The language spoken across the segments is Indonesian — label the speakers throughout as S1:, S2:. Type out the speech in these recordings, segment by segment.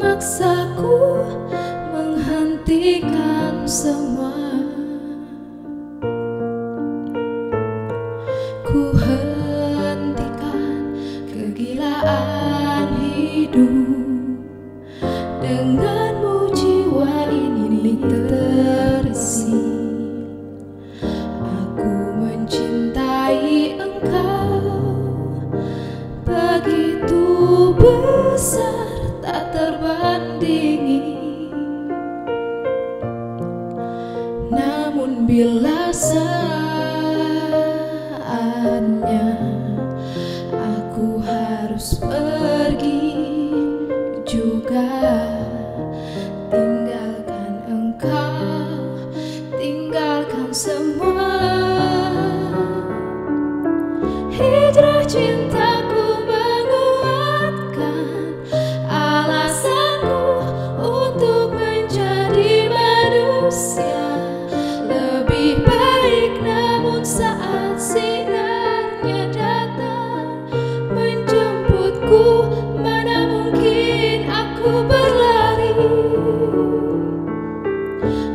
S1: memaksaku menghentikan semua. Ku hentikan kegilaan hidup, denganmu jiwa ini terisi. Aku mencintai engkau begitu besar, tak terbandingi. Namun bila saatnya aku harus pergi juga, tinggalkan engkau, tinggalkan semua. Hijrah cintaku menguatkan alasanku untuk menjadi manusia lebih baik. Namun saat sinarnya datang menjemputku, mana mungkin aku berlari.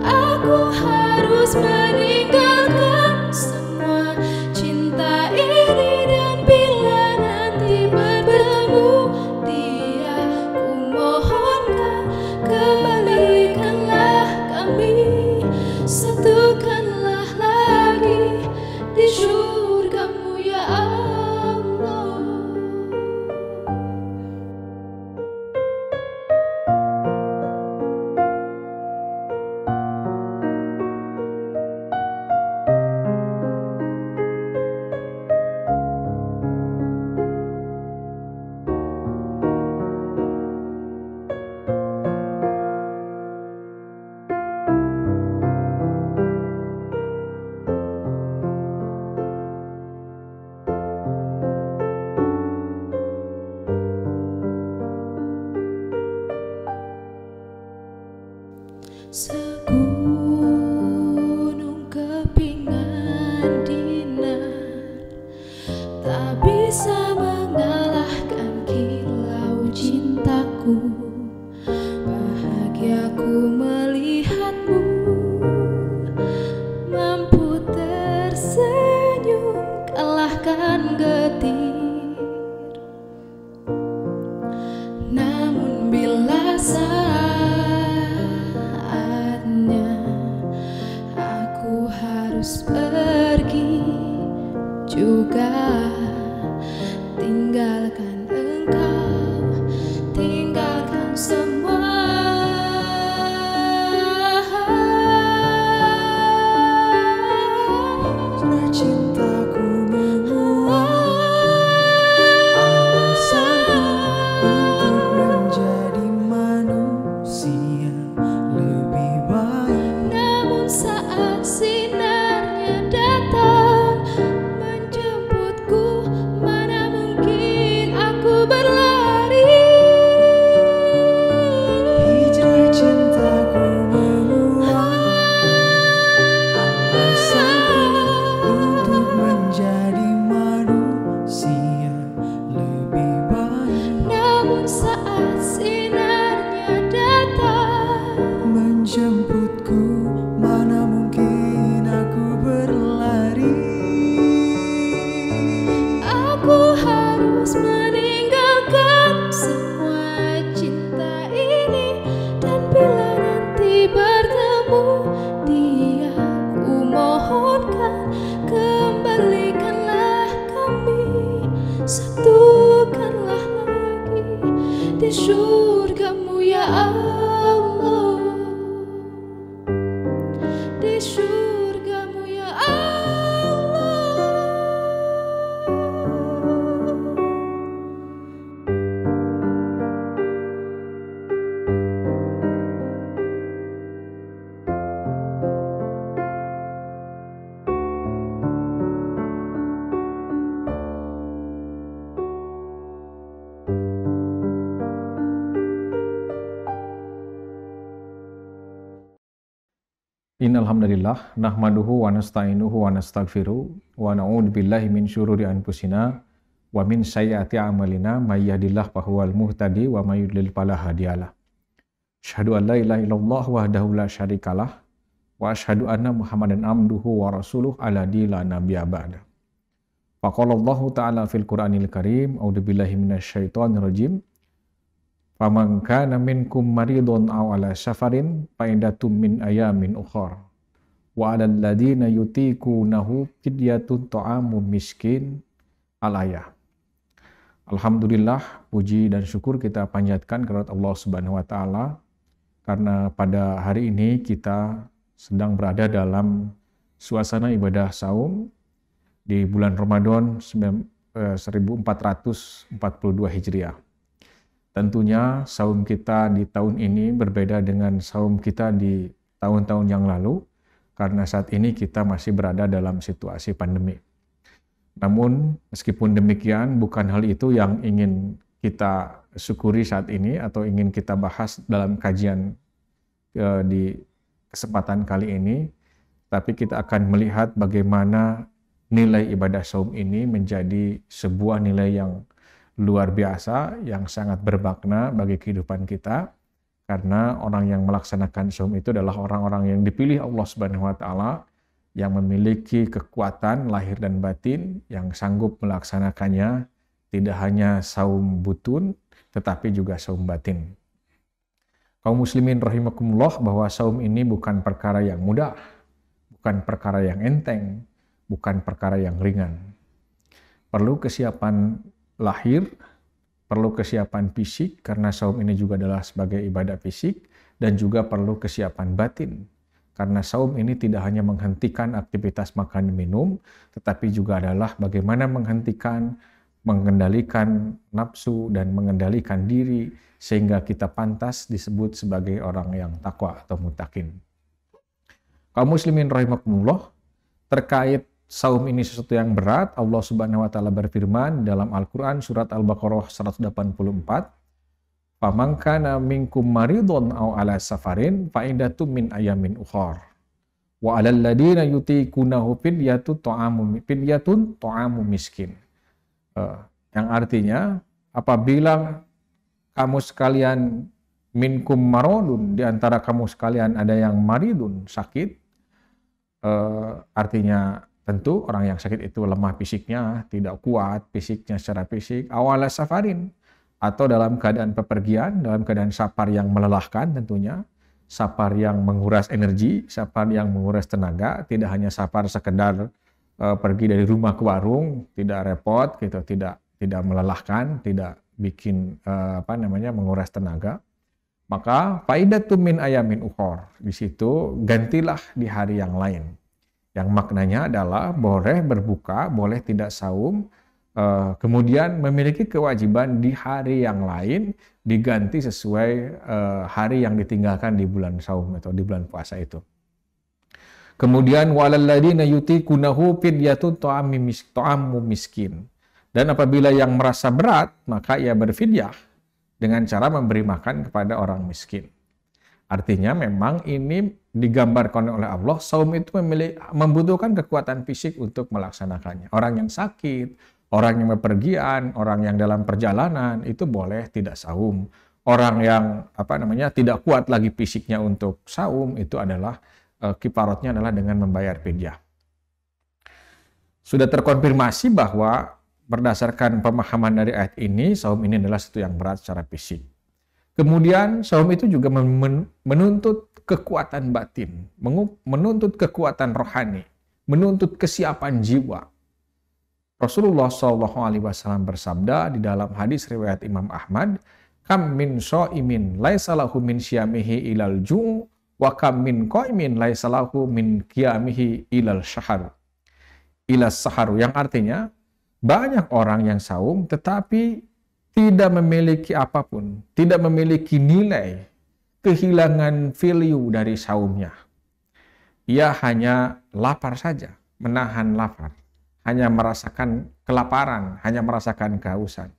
S1: Aku harus meninggalkan semua cinta ini, dan bila nanti bertemu dia, ku mohonkan kembalikanlah kami, satukanlah lagi di surgamu ya Allah. Segunung kepingan dinar tak bisa mengalahkan kilau cintaku. Bahagiaku melihatmu mampu tersenyum kalahkan getir. Namun bila aku harus pergi juga, tinggalkan engkau, tinggalkan semua.
S2: Cintaku menguatkan alasanku untuk menjadi manusia lebih baik.
S1: Namun saat sinarnya datang menjemputku, mana mungkin aku berlari.
S2: Hijrah cintaku menguatkan alasanku untuk menjadi manusia lebih baik.
S1: Namun saat sinarnya datang
S2: menjemputku, mana mungkin aku berlari.
S1: aku harus meninggalkan semua cinta ini, dan bila nanti bertemu dia, ku mohonkan kembalikanlah kami, satukanlah lagi di surgamu ya Allah, di surgamu ya Allah.
S3: Innal hamdalillah nahmaduhu wa nasta'inuhu wa nastaghfiruh wa na'udzu billahi min syururi anfusina wa min sayyiati a'malina may yahdihillahu fahuwal muhtadi wa may yudlil fala hadiyalah. Asyhadu an la ilaha illallah wahdahu la syarikalah wa asyhadu anna Muhammadan abduhu wa rasuluh alladzi la nabiyya ba'da. Faqala Allah Ta'ala fil Qur'anil Karim, a'udzubillahi minasyaitonir rajim. Faman kana minkum maridun aw ala safarin fa iddatum min ayamin ukhra. Wa 'alal ladzina yutiqunahu fidyatun ta'amu miskin. Al-ayah. Alhamdulillah, puji dan syukur kita panjatkan kepada Allah Subhanahu wa taala karena pada hari ini kita sedang berada dalam suasana ibadah saum di bulan Ramadan 1442 Hijriah. Tentunya saum kita di tahun ini berbeda dengan saum kita di tahun-tahun yang lalu karena saat ini kita masih berada dalam situasi pandemi. Namun meskipun demikian bukan hal itu yang ingin kita syukuri saat ini atau ingin kita bahas dalam kajian di kesempatan kali ini, tapi kita akan melihat bagaimana nilai ibadah saum ini menjadi sebuah nilai yang luar biasa, yang sangat bermakna bagi kehidupan kita, karena orang yang melaksanakan saum itu adalah orang-orang yang dipilih Allah Subhanahu wa taala, yang memiliki kekuatan lahir dan batin, yang sanggup melaksanakannya tidak hanya saum butun tetapi juga saum batin. Kaum muslimin rahimakumullah, bahwa saum ini bukan perkara yang mudah, bukan perkara yang enteng, bukan perkara yang ringan. Perlu kesiapan lahir, perlu kesiapan fisik karena saum ini juga adalah sebagai ibadah fisik, dan juga perlu kesiapan batin karena saum ini tidak hanya menghentikan aktivitas makan minum, tetapi juga adalah bagaimana menghentikan, mengendalikan nafsu dan mengendalikan diri sehingga kita pantas disebut sebagai orang yang takwa atau muttaqin. Kaum muslimin rahimakumullah, terkait saum ini sesuatu yang berat, Allah Subhanahu wa taala berfirman dalam Al-Qur'an surat Al-Baqarah 184, "Faman kana minkum maridun aw ala safarin fa iddatum min ayamin ukhra. Wa 'alal ladzina yutiqunahu fidyatun ta'amu miskin." Yang artinya, apabila kamu sekalian minkum maradun, di antara kamu sekalian ada yang maridun, sakit, artinya tentu orang yang sakit itu lemah fisiknya, tidak kuat fisiknya secara fisik, awala safarin, atau dalam keadaan pepergian, dalam keadaan safar yang melelahkan tentunya, safar yang menguras energi, safar yang menguras tenaga, tidak hanya safar sekedar pergi dari rumah ke warung, tidak repot gitu, tidak melelahkan, tidak bikin menguras tenaga. Maka faidatum min ayamin ukhor, di situ gantilah di hari yang lain. Yang maknanya adalah boleh berbuka, boleh tidak saum, kemudian memiliki kewajiban di hari yang lain diganti sesuai hari yang ditinggalkan di bulan saum atau di bulan puasa itu. Kemudian walal ladzina yutiqunahu fidyatun ta'amu miskin. Dan apabila yang merasa berat, maka ia berfidyah dengan cara memberi makan kepada orang miskin. Artinya memang ini digambarkan oleh Allah, saum itu membutuhkan kekuatan fisik untuk melaksanakannya. Orang yang sakit, orang yang bepergian, orang yang dalam perjalanan itu boleh tidak saum. Orang yang tidak kuat lagi fisiknya untuk saum itu adalah kifaratnya adalah dengan membayar fidyah. Sudah terkonfirmasi bahwa berdasarkan pemahaman dari ayat ini, saum ini adalah sesuatu yang berat secara fisik. Kemudian saum itu juga menuntut kekuatan batin, menuntut kekuatan rohani, menuntut kesiapan jiwa. Rasulullah SAW bersabda di dalam hadis riwayat Imam Ahmad, "Kam min sha'imin laisa lahu min syiyamihi ilal ju' wa kam min qa'imin laisa lahu min qiyamihi ilal syahar." Ilas saharu, yang artinya banyak orang yang saum tetapi tidak memiliki apapun, tidak memiliki nilai, kehilangan value dari saumnya. Ia hanya lapar saja, menahan lapar, hanya merasakan kelaparan, hanya merasakan kehausan.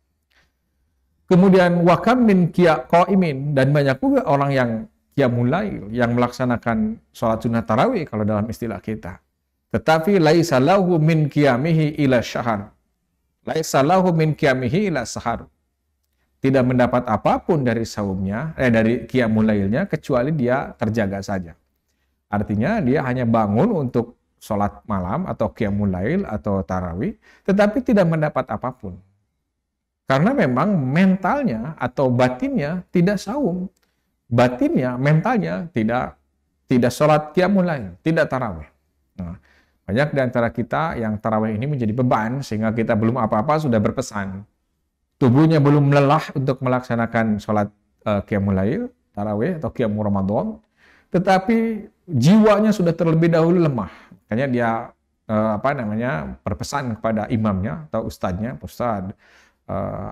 S3: Kemudian wakam min qaimin, dan banyak juga orang yang qiyamul lail, yang melaksanakan sholat sunat tarawih kalau dalam istilah kita. Tetapi laisa lahu min qiyamihi ila syahar. Laisa lahu min qiyamihi ila sahar. tidak mendapat apapun dari saumnya, dari qiyamul lailnya, kecuali dia terjaga saja. Artinya dia hanya bangun untuk sholat malam atau qiyamul lail atau tarawih, tetapi tidak mendapat apapun. Karena memang mentalnya atau batinnya tidak saum. Batinnya, mentalnya tidak sholat qiyamul lail, tidak tarawih. Nah, banyak di antara kita yang tarawih ini menjadi beban sehingga kita belum apa-apa sudah berpesan. Tubuhnya belum lelah untuk melaksanakan sholat qiyamul lail, tarawih atau qiyamul Ramadan, tetapi jiwanya sudah terlebih dahulu lemah. Makanya dia berpesan kepada imamnya atau ustadznya, Ustadz,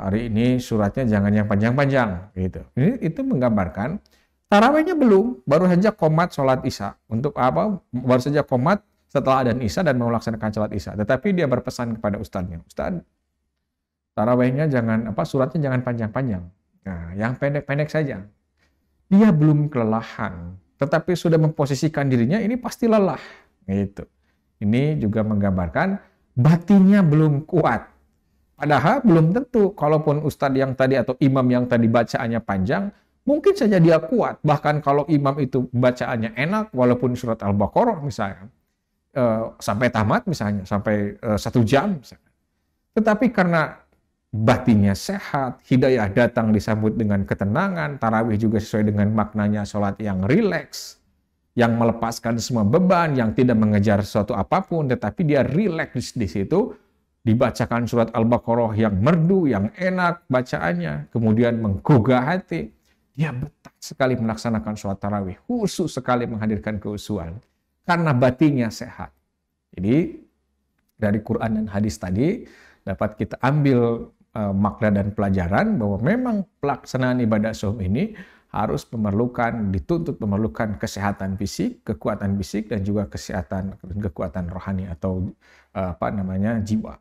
S3: hari ini suratnya jangan yang panjang-panjang gitu. Itu menggambarkan tarawihnya belum, baru saja qomat sholat isya. Untuk apa? Baru saja qomat setelah adzan isya dan mau melaksanakan sholat isya. Tetapi dia berpesan kepada ustadznya, Ustadz, tarawihnya suratnya jangan panjang-panjang. Nah, yang pendek-pendek saja. Dia belum kelelahan, tetapi sudah memposisikan dirinya ini pasti lelah. Gitu. Ini juga menggambarkan batinnya belum kuat. Padahal belum tentu, kalaupun ustadz yang tadi atau imam yang tadi bacaannya panjang, mungkin saja dia kuat. Bahkan kalau imam itu bacaannya enak, walaupun surat Al-Baqarah misalnya, sampai tamat misalnya, sampai 1 jam misalnya. Tetapi karena batinnya sehat, hidayah datang disambut dengan ketenangan, tarawih juga sesuai dengan maknanya sholat yang rileks, yang melepaskan semua beban, yang tidak mengejar sesuatu apapun, tetapi dia rileks di situ, dibacakan surat Al-Baqarah yang merdu, yang enak bacaannya, kemudian menggugah hati, dia betah sekali melaksanakan sholat tarawih, khusus sekali menghadirkan kehusuan, karena batinnya sehat. Jadi, dari Quran dan hadis tadi, dapat kita ambil makna dan pelajaran bahwa memang pelaksanaan ibadah saum ini harus dituntut memerlukan kesehatan fisik, kekuatan fisik, dan juga kekuatan rohani atau jiwa.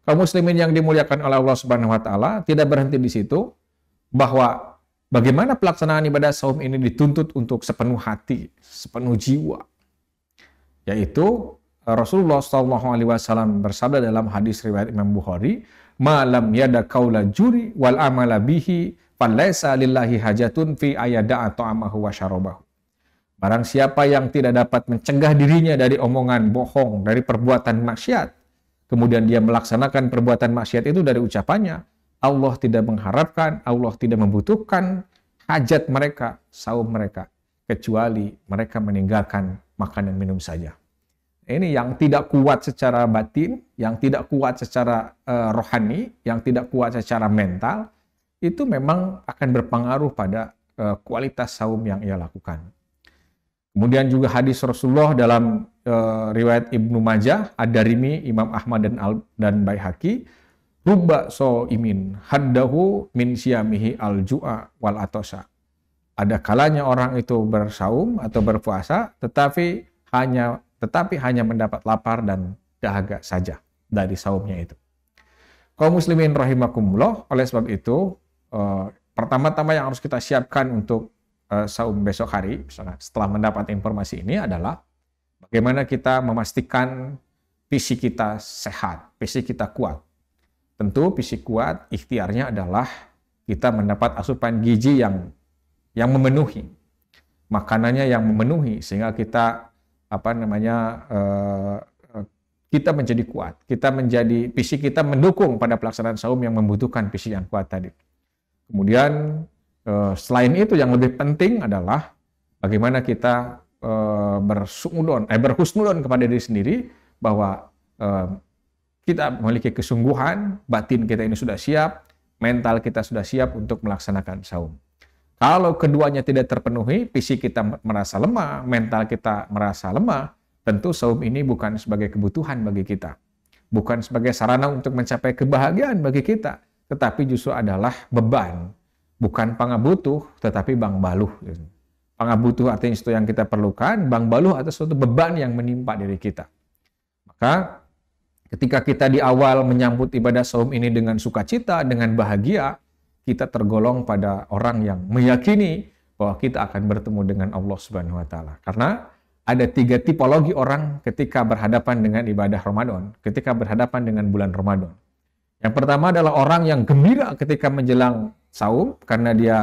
S3: Kaum muslimin yang dimuliakan oleh Allah Subhanahu wa taala, tidak berhenti di situ bahwa bagaimana pelaksanaan ibadah saum ini dituntut untuk sepenuh hati, sepenuh jiwa. Yaitu Rasulullah SAW bersabda dalam hadis riwayat Imam Bukhari, "Malam yada qaula juri wal amala bihi falaysa lillahi hajatun fi ayada'a ta'amahu wa syarabahu." Barang siapa yang tidak dapat mencegah dirinya dari omongan bohong, dari perbuatan maksiat, kemudian dia melaksanakan perbuatan maksiat itu dari ucapannya, Allah tidak mengharapkan, Allah tidak membutuhkan hajat mereka, saum mereka, kecuali mereka meninggalkan makan dan minum saja. Ini yang tidak kuat secara batin, yang tidak kuat secara rohani, yang tidak kuat secara mental, itu memang akan berpengaruh pada kualitas saum yang ia lakukan. Kemudian juga hadis Rasulullah dalam riwayat Ibnu Majah, Ad-Darimi, Imam Ahmad dan Baihaqi, "Rubba so'imin haddahu min siyamihi al-ju'a wal atosha." Ada kalanya orang itu bersaum atau berpuasa, tetapi hanya mendapat lapar dan dahaga saja dari saumnya itu. Kaum muslimin rahimakumullah, oleh sebab itu, pertama-tama yang harus kita siapkan untuk saum besok hari, misalnya setelah mendapat informasi ini adalah bagaimana kita memastikan fisik kita sehat, fisik kita kuat. Tentu fisik kuat, ikhtiarnya adalah kita mendapat asupan gizi yang memenuhi, makanannya yang memenuhi, sehingga kita kita menjadi kuat, fisik kita mendukung pada pelaksanaan saum yang membutuhkan fisik yang kuat tadi. Kemudian selain itu yang lebih penting adalah bagaimana kita berhusnudon kepada diri sendiri bahwa kita memiliki kesungguhan, batin kita ini sudah siap, mental kita sudah siap untuk melaksanakan saum. Kalau keduanya tidak terpenuhi, fisik kita merasa lemah, mental kita merasa lemah, tentu saum ini bukan sebagai kebutuhan bagi kita. Bukan sebagai sarana untuk mencapai kebahagiaan bagi kita, tetapi justru adalah beban. Bukan pangabutuh, tetapi bangbaluh. Pangabutuh artinya itu yang kita perlukan, bangbaluh atau suatu beban yang menimpa diri kita. Maka ketika kita di awal menyambut ibadah saum ini dengan sukacita, dengan bahagia, kita tergolong pada orang yang meyakini bahwa kita akan bertemu dengan Allah Subhanahu wa taala. Karena ada 3 tipologi orang ketika berhadapan dengan ibadah Ramadan, ketika berhadapan dengan bulan Ramadan. Yang pertama adalah orang yang gembira ketika menjelang saum karena dia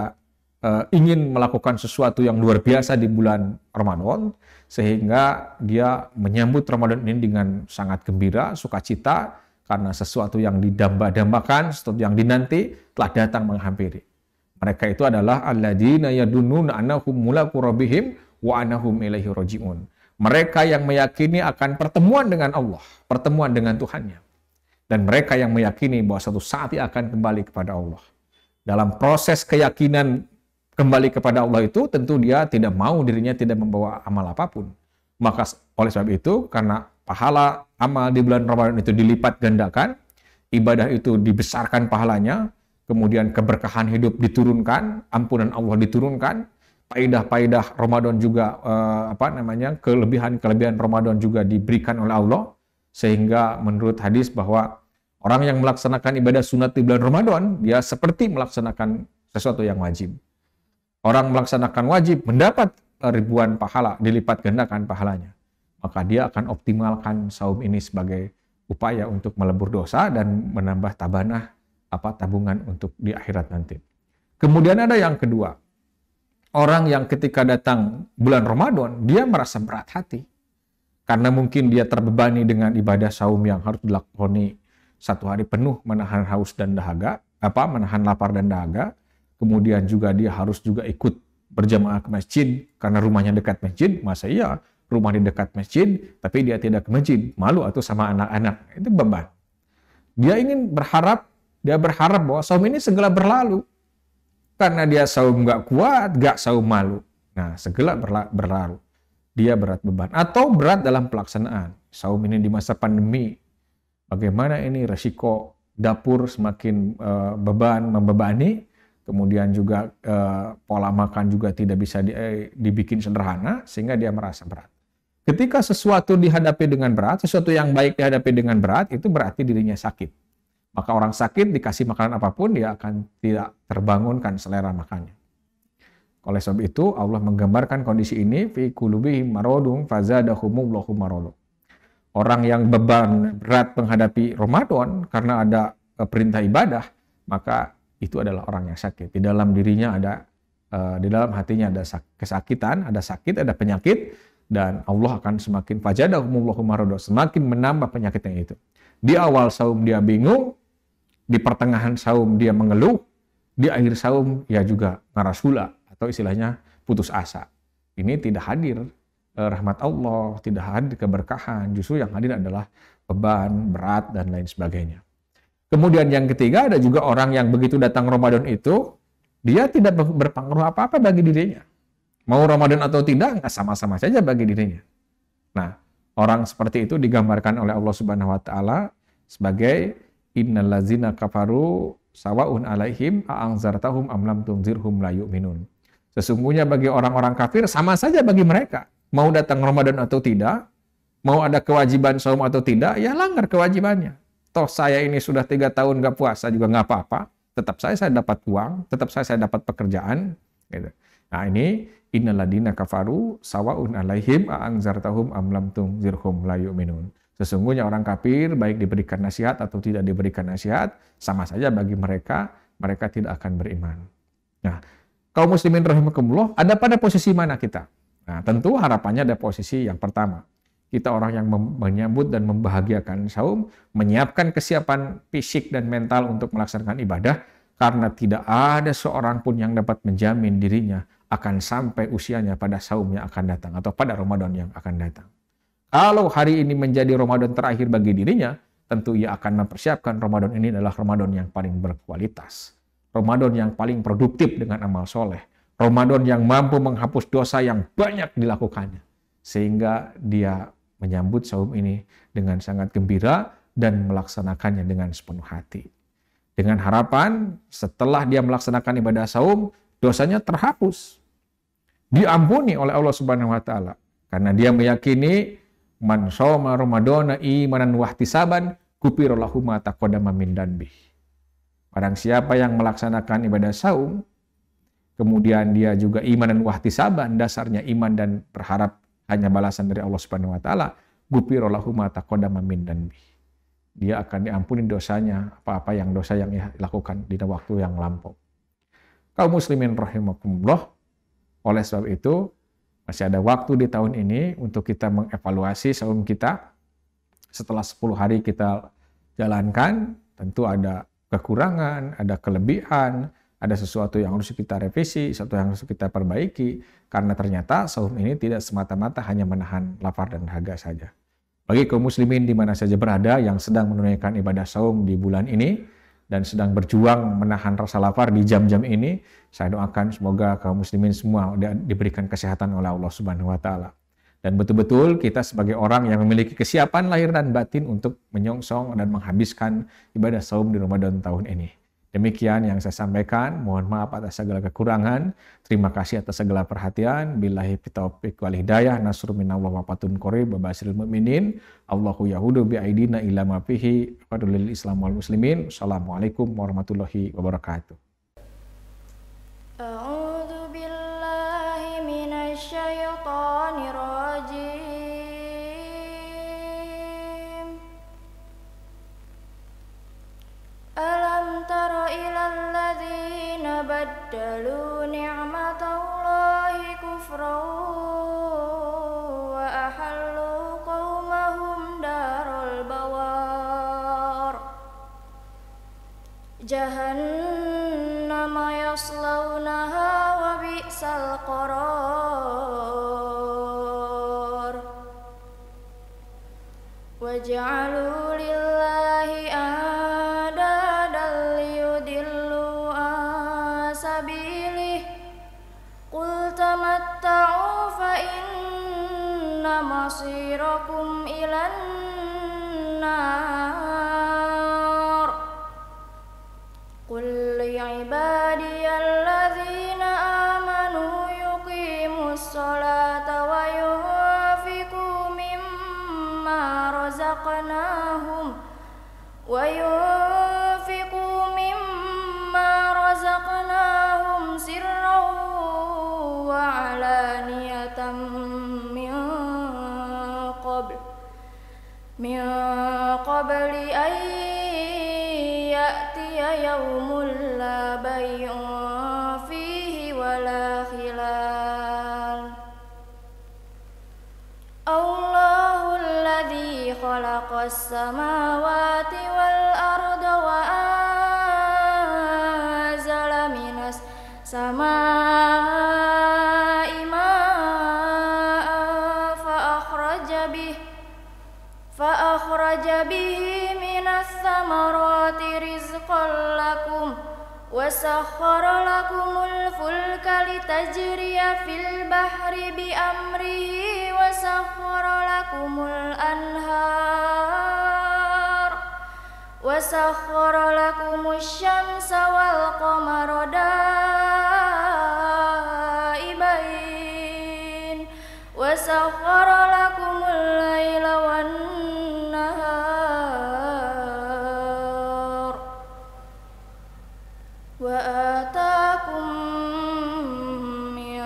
S3: ingin melakukan sesuatu yang luar biasa di bulan Ramadan, sehingga dia menyambut Ramadan ini dengan sangat gembira, sukacita, karena sesuatu yang didamba-dambakan, sesuatu yang dinanti telah datang menghampiri. Mereka itu adalah alladzina yadunnuna annahum mulaqu rabbihim wa annahum ilaihi raji'un. Mereka yang meyakini akan pertemuan dengan Allah, pertemuan dengan Tuhannya. Dan mereka yang meyakini bahwa suatu saat ia akan kembali kepada Allah. Dalam proses keyakinan kembali kepada Allah itu, tentu dia tidak mau dirinya tidak membawa amal apapun. Maka oleh sebab itu, karena pahala amal di bulan Ramadan itu dilipat gandakan, ibadah itu dibesarkan pahalanya, kemudian keberkahan hidup diturunkan, ampunan Allah diturunkan, paidah-paidah Ramadan juga, kelebihan-kelebihan Ramadan juga diberikan oleh Allah, sehingga menurut hadis bahwa orang yang melaksanakan ibadah sunat di bulan Ramadan, dia seperti melaksanakan sesuatu yang wajib. Orang melaksanakan wajib mendapat ribuan pahala, dilipat gandakan pahalanya. Maka dia akan optimalkan saum ini sebagai upaya untuk melebur dosa dan menambah tabungan untuk di akhirat nanti. Kemudian ada yang kedua. Orang yang ketika datang bulan Ramadan, dia merasa berat hati. Karena mungkin dia terbebani dengan ibadah saum yang harus dilakoni 1 hari penuh, menahan haus dan dahaga, menahan lapar dan dahaga. Kemudian juga dia harus juga ikut berjamaah ke masjid karena rumahnya dekat masjid. Masa iya rumah di dekat masjid tapi dia tidak ke masjid, malu atau sama anak-anak, itu beban. Dia berharap bahwa saum ini segera berlalu. Karena dia saum gak kuat, gak saum malu. Nah, segera berlalu. Dia berat beban atau berat dalam pelaksanaan. Saum ini di masa pandemi, bagaimana ini resiko dapur semakin membebani. Kemudian juga pola makan juga tidak bisa dibikin sederhana, sehingga dia merasa berat. Ketika sesuatu dihadapi dengan berat, sesuatu yang baik dihadapi dengan berat, itu berarti dirinya sakit. Maka orang sakit dikasih makanan apapun, dia akan tidak terbangunkan selera makannya. Oleh sebab itu, Allah menggambarkan kondisi ini, fi qulubihim maradun fazadahumullahu marada. Orang yang beban berat menghadapi Ramadan karena ada perintah ibadah, maka itu adalah orang yang sakit. Di dalam dirinya di dalam hatinya ada kesakitan, ada sakit, ada penyakit, dan Allah akan semakin fazadahumullahu marada, semakin menambah penyakitnya itu. Di awal saum dia bingung, di pertengahan saum dia mengeluh, di akhir saum ya juga ngarasula atau istilahnya putus asa. Ini tidak hadir rahmat Allah, tidak hadir keberkahan, justru yang hadir adalah beban, berat, dan lain sebagainya. Kemudian yang ketiga, ada juga orang yang begitu datang Ramadan itu, dia tidak berpengaruh apa-apa bagi dirinya. Mau Ramadan atau tidak, nggak sama-sama saja bagi dirinya. Nah, orang seperti itu digambarkan oleh Allah Subhanahu wa Ta'ala sebagai innal ladzina kafaru sawaun alaihim a'anzartahum am lam tunzirhum la yu'minun. Sesungguhnya bagi orang-orang kafir sama saja bagi mereka. Mau datang Ramadan atau tidak, mau ada kewajiban saum atau tidak, ya langgar kewajibannya. Toh saya ini sudah 3 tahun nggak puasa juga nggak apa-apa. Tetap saya dapat uang, tetap saya dapat pekerjaan. Gitu. Nah ini innal ladzina kafaru sawaun alaihim a'anzartahum am lam tunzirhum la yu'minun. Sesungguhnya orang kafir baik diberikan nasihat atau tidak diberikan nasihat, sama saja bagi mereka, mereka tidak akan beriman. Nah, kaum muslimin rahimakumullah, ada pada posisi mana kita? Nah, tentu harapannya ada posisi yang pertama. Kita orang yang menyambut dan membahagiakan saum, menyiapkan kesiapan fisik dan mental untuk melaksanakan ibadah, karena tidak ada seorang pun yang dapat menjamin dirinya akan sampai usianya pada saum yang akan datang atau pada Ramadan yang akan datang. Kalau hari ini menjadi Ramadan terakhir bagi dirinya, tentu ia akan mempersiapkan Ramadan ini adalah Ramadan yang paling berkualitas. Ramadan yang paling produktif dengan amal soleh. Ramadan yang mampu menghapus dosa yang banyak dilakukannya. Sehingga dia menyambut saum ini dengan sangat gembira dan melaksanakannya dengan sepenuh hati. Dengan harapan setelah dia melaksanakan ibadah saum, dosanya terhapus. Diampuni oleh Allah Subhanahu wa Ta'ala. Karena dia meyakini man shoma ramadhana imanan wahtisaban ghufira lahu ma taqaddama min dzanbi. Barang siapa yang melaksanakan ibadah saum, kemudian dia juga iman dan wahtisaban, dasarnya iman dan berharap hanya balasan dari Allah Subhanahu wa Ta'ala, ghufira lahu ma taqaddama min dzanbi. dia akan diampuni dosanya, apa-apa yang dosa yang ia lakukan di waktu yang lampau. Kaum muslimin rahimakumullah, oleh sebab itu masih ada waktu di tahun ini untuk kita mengevaluasi saum kita. Setelah 10 hari kita jalankan, tentu ada kekurangan, ada kelebihan, ada sesuatu yang harus kita revisi, sesuatu yang harus kita perbaiki, karena ternyata saum ini tidak semata-mata hanya menahan lapar dan dahaga saja. Bagi kaum muslimin di mana saja berada yang sedang menunaikan ibadah saum di bulan ini, dan sedang berjuang menahan rasa lapar di jam-jam ini, saya doakan semoga kaum muslimin semua diberikan kesehatan oleh Allah Subhanahu wa taala. Dan betul-betul kita sebagai orang yang memiliki kesiapan lahir dan batin untuk menyongsong dan menghabiskan ibadah saum di Ramadan tahun ini. Demikian yang saya sampaikan. Mohon maaf atas segala kekurangan. Terima kasih atas segala perhatian. Billahi taufiq wal hidayah. Nasrun minallah wa fatun qarib wa basyiril mu'minin. Allahu yahudu bi aidina ila ma fihi fadlil Islam wal muslimin. Assalamualaikum warahmatullahi wabarakatuh.
S1: A'udzu billahi minasy syaithanir rajim. Alam tara ilal ladzina baddalu ni'matallahi kufran wa ahallu qaumahum darul bawar jahannama yaslawnaha wa bi'sal qarar wa ja'alu lillahi andadan liyudillu an sabilih qul tamatta'u fa inna masirakum ilan nar qul li'ibadiyalladzina amanu yuqimus sholata wa yunfiqu mimma razaqnahum sirran wa alaniyatan min qabli an ya'tiya yawmun la bay'un fihi wala khilal. Allahu alladzi khalaqas samawati wal arda wa anzala minas samaa'i ma'an fa akhraja bihi minas samarati rizqan lakum wa sakhkhara lakumul fulka litajriya fil bahri bi amrihi wa sakhkhara lakumul anhar wa sakhkhara lakumus syamsa wal qamara da'ibain wa sakhkhara lakumul laila wan nahar wa ataakum min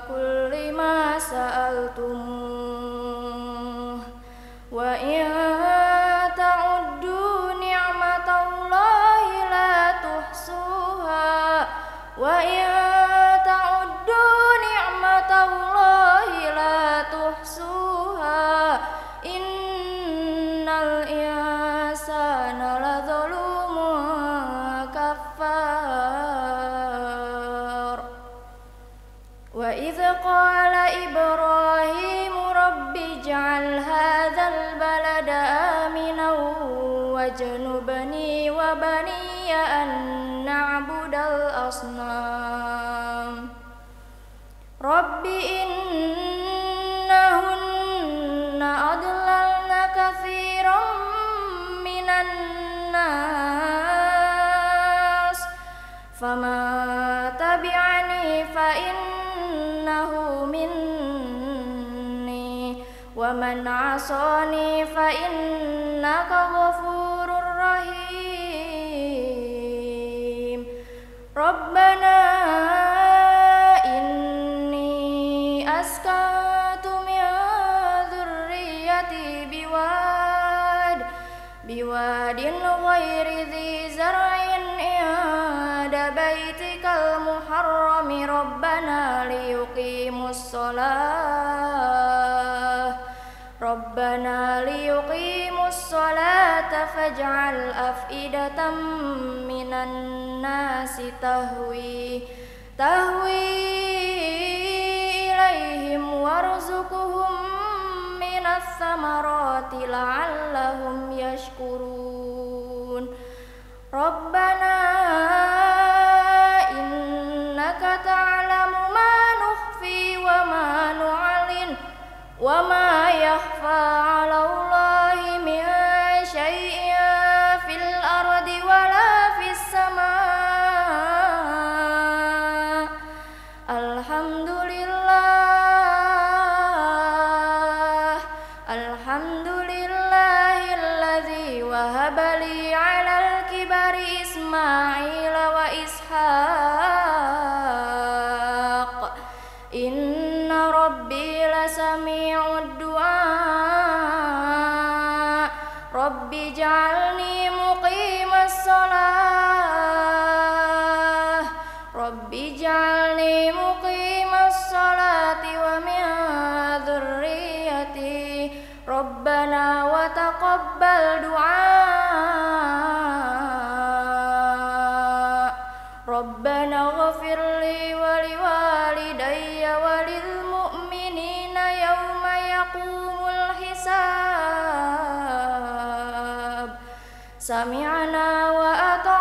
S1: kulli ma sa'altumuh wa in ta'uddu ni'matallahi la tuhsuha wa in ta'uddu ni'matallahi la tuhsuha innal insana ladzalumun kaffar. Wa idh qala Ibrahimu rabbi ij'al hadzal balada aminan wajnubni wa baniya an na'budal asnam. Rabbi innahunna adlalna katsiran minan nas faman tabi'ani fa innahu minni wa man 'asani fa innaka ghafurur rahim. Rabbana inni askantu min dzurriyyati بواد غير ذي زرع عند بيتك المحرم ربنا ليقيموا الصلاة فاجعل أفئدة من الناس تهوي إليهم وارزقهم من الثمرات لعلهم يشكرون ربنا إنك تعلم ما نخفي وما نعلن وما يخفى على الله من شيء في الأرض ولا في السماء الحمد لله الذي وهب لي على الكبر إسماعيل وإسحاق إن ربي لسميع الدعاء رب اجعلني مقيم الصلاة ومن ذريتي ربنا وتقبل دعاء ربنا اغفر لي ولوالدي وللمؤمنين يوم يقوم الحساب سمعنا وأطعنا